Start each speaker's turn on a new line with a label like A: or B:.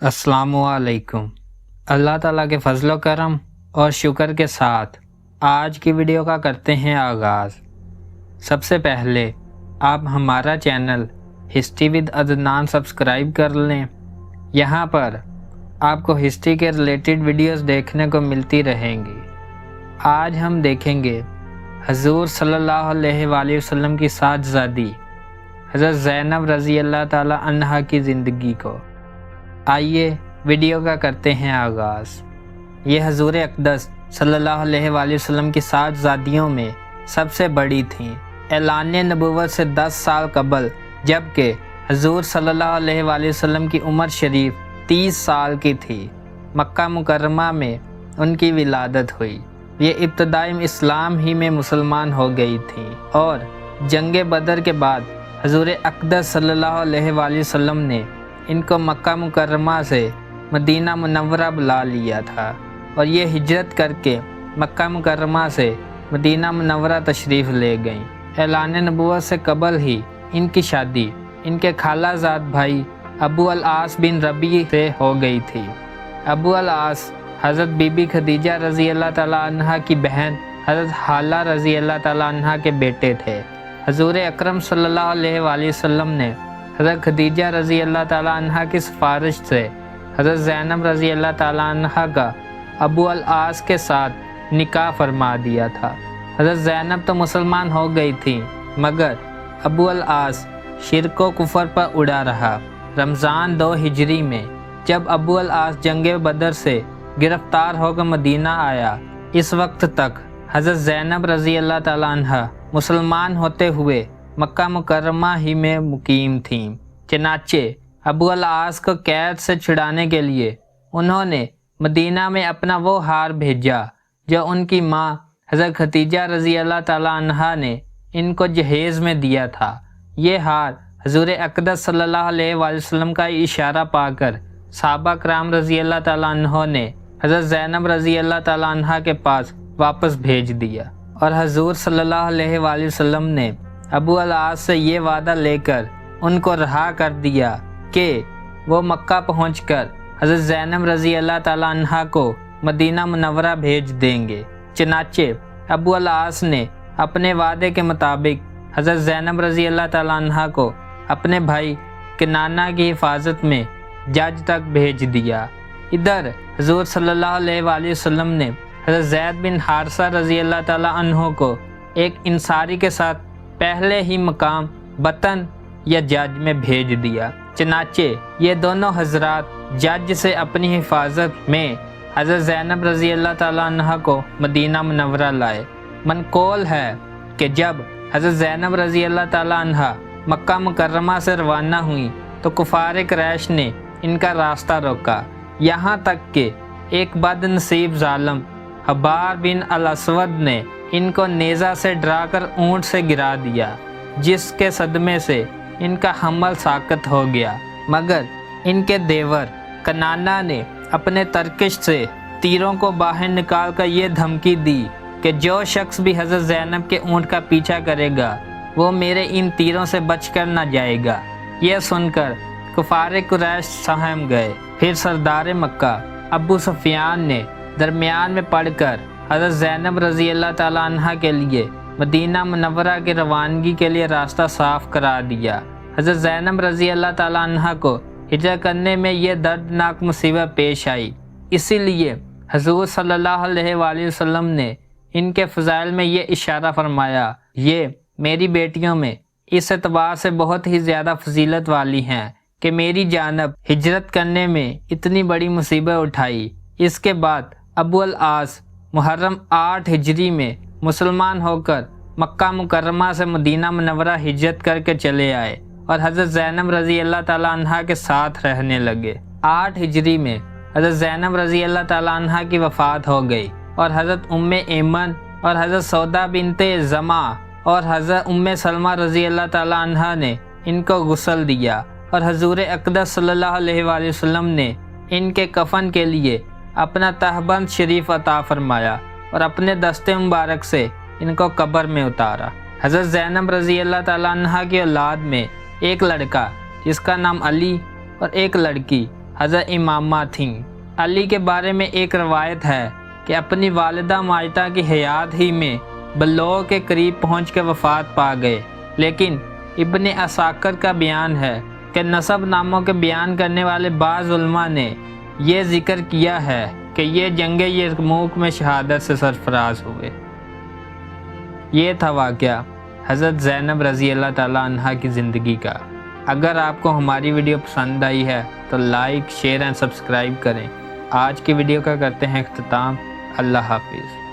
A: अस्सलाम वालेकुम। अल्लाह ताला के फजल व करम और शुक्र के साथ आज की वीडियो का करते हैं आगाज़। सबसे पहले आप हमारा channel history with Adnan subscribe कर लें। यहाँ पर आपको हिस्ट्री के रिलेटेड वीडियोस देखने को मिलती रहेंगी। आज हम देखेंगे हजूर सल्लल्लाहु अलैहि वसल्लम की साहबजादी हज़रत ज़ैनब रज़ी अल्लाह ताला अन्हा की ज़िंदगी को। आइए वीडियो का करते हैं आगाज़। ये हजूर अक़दस सल्लल्लाहु अलैहि वसल्लम की साहबजादियों में सबसे बड़ी थीं। ऐलान नबूवत से 10 साल कबल, जबकि हजूर सल्लल्लाहु अलैहि वसल्लम की उम्र शरीफ 30 साल की थी, मक्का मुकर्रमा में उनकी विलादत हुई। ये इब्तदाई इस्लाम ही में मुसलमान हो गई थी और जंग बदर के बाद हजूर अक़दस सल्लल्लाहु अलैहि वसल्लम ने इनको मक्का मुकर्रमा से मदीना मुनव्वरा बुला लिया था और ये हिजरत करके मक्का मुकर्रमा से मदीना मुनव्वरा तशरीफ़ ले गईं। ऐलान नबूवत से कबल ही इनकी शादी इनके खालाजाद भाई अबू अल आस बिन रबी से हो गई थी। अबू अल आस हज़रत बीबी खदीजा रज़ी अल्लाह ताला अन्हा की बहन हज़रत हाला रज़ी अल्लाह ताला अन्हा के बेटे थे। हजूर अकरम सल्लल्लाहु अलैहि वसल्लम ने हज़रत खदीजा रज़ी अल्लाह ताला अन्हा की सिफारिश से हज़रत ज़ैनब रज़ी अल्लाह ताला अन्हा का अबू अल आस के साथ निकाह फरमा दिया था। हज़रत ज़ैनब तो मुसलमान हो गई थी, मगर अबू अल आस शिरक व कुफर पर उड़ा रहा। रमज़ान 2 हिजरी में जब अबू अल आस जंग बदर से गिरफ़्तार होकर मदीना आया, इस वक्त तक हज़रत ज़ैनब रज़ी अल्लाह ताला अन्हा मुसलमान होते हुए मक्का मुकर्रमा ही में मुकीम थीं। चनाचे अबू अल आस को कैद से छुड़ाने के लिए उन्होंने मदीना में अपना वो हार भेजा जो उनकी माँ हज़रत खदीजा रज़ी अल्लाह ताला अन्हा ने इनको जहेज़ में दिया था। ये हार हजूर अक़दस सल्लल्लाहु अलैहि वसल्लम का इशारा पाकर सहाबा कराम रज़ी अल्लाह ताला अन्हों ने हज़रत ज़ैनब रज़ी अल्लाह ताला अन्हा के पास वापस भेज दिया और हजूर सल्लल्लाहु अलैहि वसल्लम ने अबू अल आस से ये वादा लेकर उनको रहा कर दिया कि वो मक्का पहुंचकर हज़रत ज़ैनब रज़ी अल्लाह ताला अन्हा को मदीना मुनव्वरा भेज देंगे। चनाचे अबू अल आस ने अपने वादे के मुताबिक हज़रत ज़ैनब रज़ी अल्लाह ताला अन्हा को अपने भाई किनाना की हिफाजत में जज तक भेज दिया। इधर हजूर सल्लल्लाहु अलैहि वसल्लम ने हज़रत ज़ैद बिन हारिसा रज़ी अल्लाह ताला अन्हो को एक इंसारी के साथ पहले ही मकाम बतन या जज में भेज दिया। चनाचे ये दोनों हजरात जज से अपनी हिफाजत में हज़रत ज़ैनब रज़ी अल्लाह ताला अन्हा को मदीना मुनव्वरा लाए। मनकोल है कि जब हज़रत ज़ैनब रज़ी अल्लाह ताला अन्हा मक्का मुकर्रमा से रवाना हुई तो कुफार कुरैश ने इनका रास्ता रोका, यहाँ तक कि एक बदनसीब जालिम हबार बिन अल असवद ने इनको नेज़ा से डराकर ऊँट से गिरा दिया, जिसके सदमे से इनका हमल साकत हो गया। मगर इनके देवर कनाना ने अपने तरकिश से तीरों को बाहर निकाल कर ये धमकी दी कि जो शख्स भी हज़रत ज़ैनब के ऊँट का पीछा करेगा वो मेरे इन तीरों से बचकर न जाएगा। यह सुनकर कुफार कुरैश सहम गए। फिर सरदार मक्का अबू सुफियान ने दरमियान में पड़कर हज़रत ज़ैनब रज़ी अल्लाह ताला अन्हा के लिए मदीना मुनव्वरा की रवानगी के लिए रास्ता साफ़ करा दिया। हज़रत ज़ैनब रज़ी अल्लाह ताला अन्हा को हिजरत करने में यह दर्दनाक मुसीबत पेश आई, इसीलिए हजूर सल्लल्लाहु अलैहि वसल्लम ने इनके फ़ज़ाइल में ये इशारा फरमाया, ये मेरी बेटियों में इस एतबार से बहुत ही ज़्यादा फजीलत वाली हैं कि मेरी जानब हिजरत करने में इतनी बड़ी मुसीबत उठाई। इसके बाद अबू अल आस मुहर्रम 8 हिजरी में मुसलमान होकर मक्का मुकर्रमा से मदीना मुनव्वरा हिजरत करके चले आए और हज़रत ज़ैनब रज़ी अल्लाह ताला अन्हा के साथ रहने लगे। 8 हिजरी में हज़रत ज़ैनब रज़ी अल्लाह ताला अन्हा की वफ़ात हो गई और हज़रत उम्मे ऐमन और हज़रत सौदा बिनते ज़मा और हज़रत उम्मे सलमा रज़ी अल्लाह ताला अन्हा ने इनको गुस्ल दिया और हजूर अक़दस सल्लल्लाहु अलैहि वसल्लम ने इनके कफन के लिए अपना तहबंद शरीफ अता फरमाया और अपने दस्ते मुबारक से इनको कब्र में उतारा। हज़रत ज़ैनब रज़ी अल्लाह ताला अन्हा की औलाद में एक लड़का जिसका नाम अली और एक लड़की حضرت امامہ تھیں۔ علی کے بارے میں ایک روایت ہے کہ اپنی والدہ ماجدہ کی حیات ہی میں بلوغ کے قریب پہنچ کے وفات پا گئے، لیکن ابن عساکر کا بیان ہے کہ نسب ناموں کے بیان کرنے والے بعض علماء نے یہ ذکر کیا ہے کہ یہ جنگ یرموک میں شہادت سے سرفراز ہوئے۔ یہ تھا واقعہ حضرت زینب رضی اللہ تعالیٰ عنہا کی زندگی کا۔ اگر آپ کو ہماری ویڈیو پسند آئی ہے تو لائک، شیئر اینڈ سبسکرائب کریں۔ آج کی ویڈیو کا کرتے ہیں اختتام۔ اللہ حافظ۔